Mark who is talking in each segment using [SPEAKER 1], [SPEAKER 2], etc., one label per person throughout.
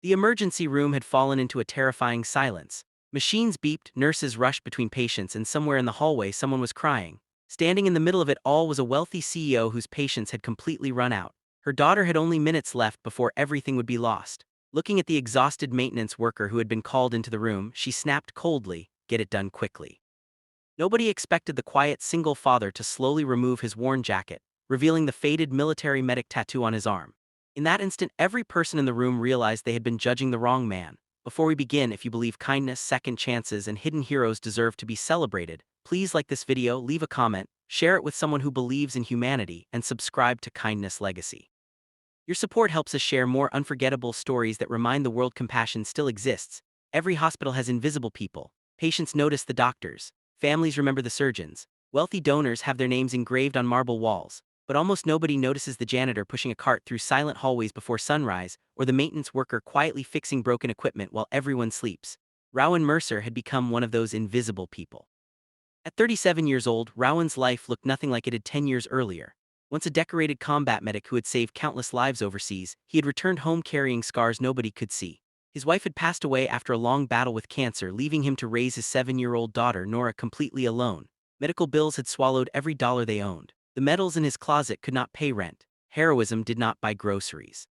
[SPEAKER 1] The emergency room had fallen into a terrifying silence. Machines beeped, nurses rushed between patients, and somewhere in the hallway someone was crying. Standing in the middle of it all was a wealthy CEO whose patience had completely run out. Her daughter had only minutes left before everything would be lost. Looking at the exhausted maintenance worker who had been called into the room, she snapped coldly, "Get it done quickly." Nobody expected the quiet single father to slowly remove his worn jacket, revealing the faded military medic tattoo on his arm. In that instant, every person in the room realized they had been judging the wrong man. Before we begin, if you believe kindness, second chances, and hidden heroes deserve to be celebrated, please like this video, leave a comment, share it with someone who believes in humanity, and subscribe to Kindness Legacy. Your support helps us share more unforgettable stories that remind the world compassion still exists. Every hospital has invisible people. Patients notice the doctors. Families remember the surgeons. Wealthy donors have their names engraved on marble walls. But almost nobody notices the janitor pushing a cart through silent hallways before sunrise, or the maintenance worker quietly fixing broken equipment while everyone sleeps. Rowan Mercer had become one of those invisible people. At 37 years old, Rowan's life looked nothing like it had 10 years earlier. Once a decorated combat medic who had saved countless lives overseas, he had returned home carrying scars nobody could see. His wife had passed away after a long battle with cancer, leaving him to raise his 7-year-old daughter Nora completely alone. Medical bills had swallowed every dollar they owned. The medals in his closet could not pay rent. Heroism did not buy groceries.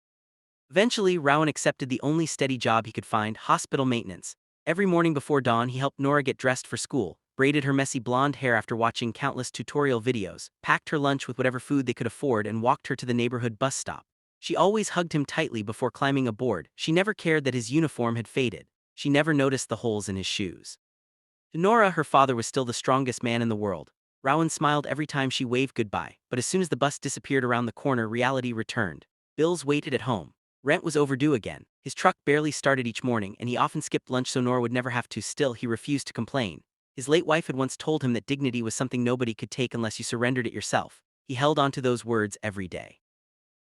[SPEAKER 1] Eventually, Rowan accepted the only steady job he could find: hospital maintenance. Every morning before dawn, he helped Nora get dressed for school, braided her messy blonde hair after watching countless tutorial videos, packed her lunch with whatever food they could afford, and walked her to the neighborhood bus stop. She always hugged him tightly before climbing aboard. She never cared that his uniform had faded. She never noticed the holes in his shoes. To Nora, her father was still the strongest man in the world. Rowan smiled every time she waved goodbye, but as soon as the bus disappeared around the corner, reality returned. Bills waited at home. Rent was overdue again. His truck barely started each morning, and he often skipped lunch so Nora would never have to. Still, he refused to complain. His late wife had once told him that dignity was something nobody could take unless you surrendered it yourself. He held on to those words every day.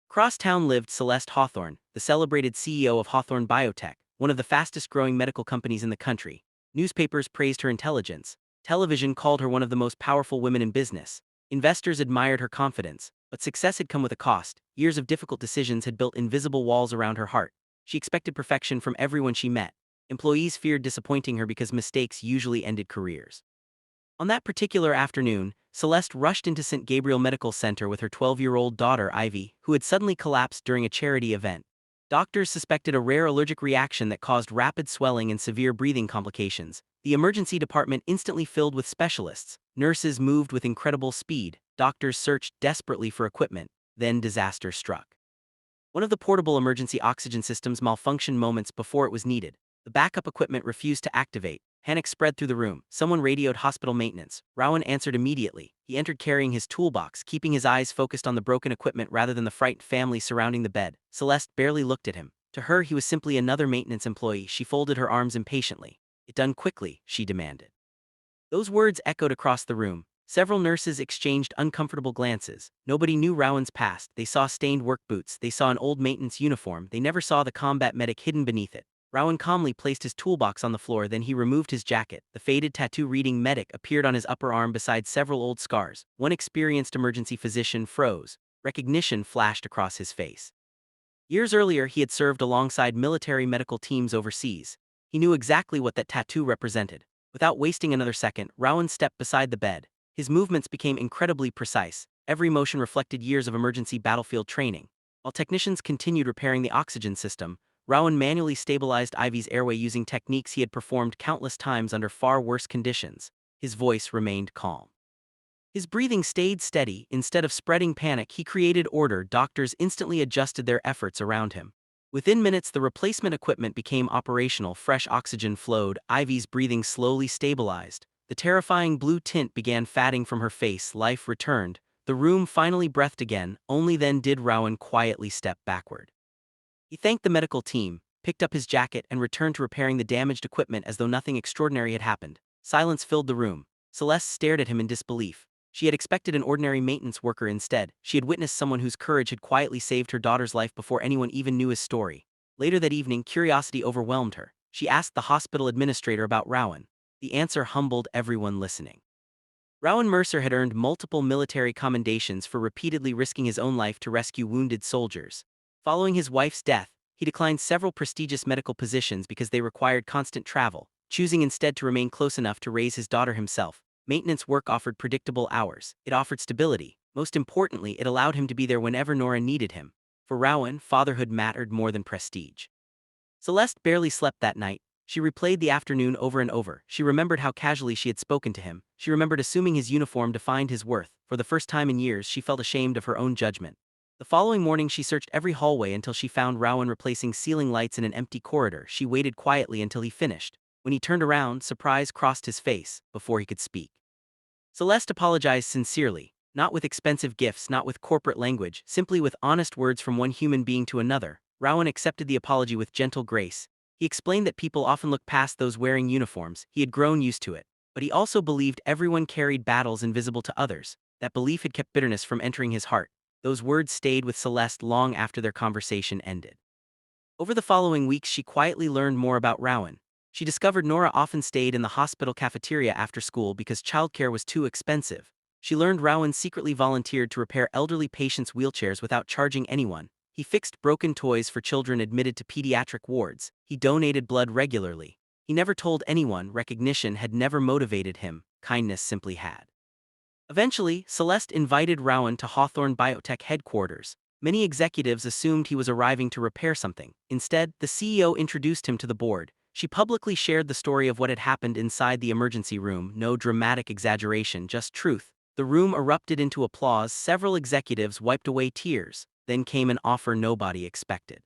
[SPEAKER 1] Cross town lived Celeste Hawthorne, the celebrated CEO of Hawthorne Biotech, one of the fastest-growing medical companies in the country. Newspapers praised her intelligence. Television called her one of the most powerful women in business. Investors admired her confidence, but success had come with a cost. Years of difficult decisions had built invisible walls around her heart. She expected perfection from everyone she met. Employees feared disappointing her because mistakes usually ended careers. On that particular afternoon, Celeste rushed into St. Gabriel Medical Center with her 12-year-old daughter Ivy, who had suddenly collapsed during a charity event. Doctors suspected a rare allergic reaction that caused rapid swelling and severe breathing complications. The emergency department instantly filled with specialists. Nurses moved with incredible speed. Doctors searched desperately for equipment. Then disaster struck. One of the portable emergency oxygen systems malfunctioned moments before it was needed. The backup equipment refused to activate. Panic spread through the room. Someone radioed hospital maintenance. Rowan answered immediately. He entered carrying his toolbox, keeping his eyes focused on the broken equipment rather than the frightened family surrounding the bed. Celeste barely looked at him. To her, he was simply another maintenance employee. She folded her arms impatiently. "It done quickly," she demanded. Those words echoed across the room. Several nurses exchanged uncomfortable glances. Nobody knew Rowan's past. They saw stained work boots. They saw an old maintenance uniform. They never saw the combat medic hidden beneath it. Rowan calmly placed his toolbox on the floor, then he removed his jacket. The faded tattoo reading medic appeared on his upper arm beside several old scars. One experienced emergency physician froze. Recognition flashed across his face. Years earlier, he had served alongside military medical teams overseas. He knew exactly what that tattoo represented. Without wasting another second, Rowan stepped beside the bed. His movements became incredibly precise. Every motion reflected years of emergency battlefield training. While technicians continued repairing the oxygen system, Rowan manually stabilized Ivy's airway using techniques he had performed countless times under far worse conditions. His voice remained calm. His breathing stayed steady. Instead of spreading panic, he created order. Doctors instantly adjusted their efforts around him. Within minutes, the replacement equipment became operational. Fresh oxygen flowed. Ivy's breathing slowly stabilized. The terrifying blue tint began fading from her face. Life returned. The room finally breathed again. Only then did Rowan quietly step backward. He thanked the medical team, picked up his jacket, and returned to repairing the damaged equipment as though nothing extraordinary had happened. Silence filled the room. Celeste stared at him in disbelief. She had expected an ordinary maintenance worker. Instead, she had witnessed someone whose courage had quietly saved her daughter's life before anyone even knew his story. Later that evening, curiosity overwhelmed her. She asked the hospital administrator about Rowan. The answer humbled everyone listening. Rowan Mercer had earned multiple military commendations for repeatedly risking his own life to rescue wounded soldiers. Following his wife's death, He declined several prestigious medical positions because they required constant travel, choosing instead to remain close enough to raise his daughter himself. Maintenance work offered predictable hours. It offered stability. Most importantly, it allowed him to be there whenever Nora needed him. For Rowan, fatherhood mattered more than prestige. Celeste barely slept that night. She replayed the afternoon over and over. She remembered how casually she had spoken to him. She remembered assuming his uniform defined his worth. For the first time in years, she felt ashamed of her own judgment. The following morning, she searched every hallway until she found Rowan replacing ceiling lights in an empty corridor. She waited quietly until he finished. When he turned around, surprise crossed his face before he could speak. Celeste apologized sincerely, not with expensive gifts, not with corporate language, simply with honest words from one human being to another. Rowan accepted the apology with gentle grace. He explained that people often look past those wearing uniforms. He had grown used to it. But he also believed everyone carried battles invisible to others. That belief had kept bitterness from entering his heart. Those words stayed with Celeste long after their conversation ended. Over the following weeks, she quietly learned more about Rowan. She discovered Nora often stayed in the hospital cafeteria after school because childcare was too expensive. She learned Rowan secretly volunteered to repair elderly patients' wheelchairs without charging anyone. He fixed broken toys for children admitted to pediatric wards. He donated blood regularly. He never told anyone. Recognition had never motivated him. Kindness simply had. Eventually, Celeste invited Rowan to Hawthorne Biotech headquarters. Many executives assumed he was arriving to repair something. Instead, the CEO introduced him to the board. She publicly shared the story of what had happened inside the emergency room. No dramatic exaggeration, just truth. The room erupted into applause. Several executives wiped away tears. Then came an offer nobody expected.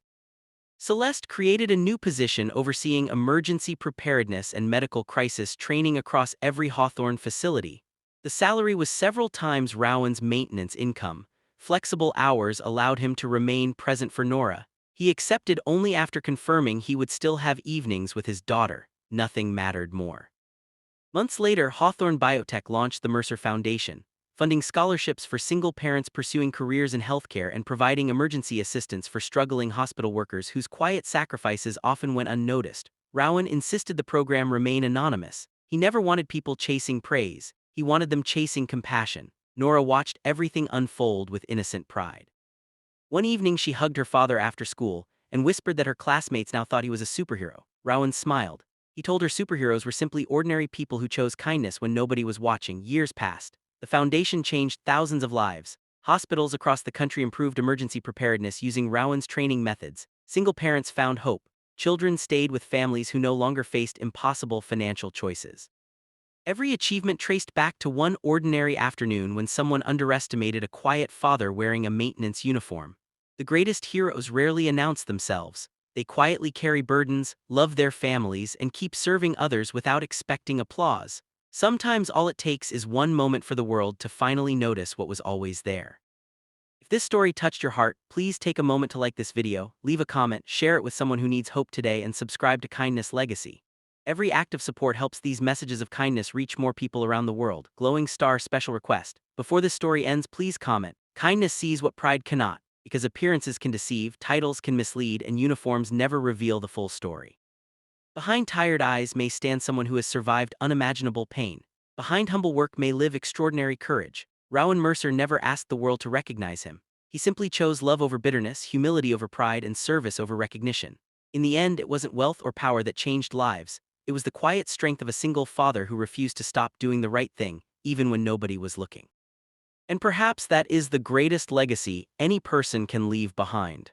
[SPEAKER 1] Celeste created a new position overseeing emergency preparedness and medical crisis training across every Hawthorne facility. The salary was several times Rowan's maintenance income. Flexible hours allowed him to remain present for Nora. He accepted only after confirming he would still have evenings with his daughter. Nothing mattered more. Months later, Hawthorne Biotech launched the Mercer Foundation, funding scholarships for single parents pursuing careers in healthcare and providing emergency assistance for struggling hospital workers whose quiet sacrifices often went unnoticed. Rowan insisted the program remain anonymous. He never wanted people chasing praise. He wanted them chasing compassion. Nora watched everything unfold with innocent pride. One evening, she hugged her father after school and whispered that her classmates now thought he was a superhero. Rowan smiled. He told her superheroes were simply ordinary people who chose kindness when nobody was watching. Years passed. The foundation changed thousands of lives. Hospitals across the country improved emergency preparedness using Rowan's training methods. Single parents found hope. Children stayed with families who no longer faced impossible financial choices. Every achievement traced back to one ordinary afternoon when someone underestimated a quiet father wearing a maintenance uniform. The greatest heroes rarely announce themselves. They quietly carry burdens, love their families, and keep serving others without expecting applause. Sometimes all it takes is one moment for the world to finally notice what was always there. If this story touched your heart, please take a moment to like this video, leave a comment, share it with someone who needs hope today, and subscribe to Kindness Legacy. Every act of support helps these messages of kindness reach more people around the world. Glowing star special request. Before this story ends, please comment. Kindness sees what pride cannot, because appearances can deceive, titles can mislead, and uniforms never reveal the full story. Behind tired eyes may stand someone who has survived unimaginable pain. Behind humble work may live extraordinary courage. Rowan Mercer never asked the world to recognize him. He simply chose love over bitterness, humility over pride, and service over recognition. In the end, it wasn't wealth or power that changed lives. It was the quiet strength of a single father who refused to stop doing the right thing, even when nobody was looking. And perhaps that is the greatest legacy any person can leave behind.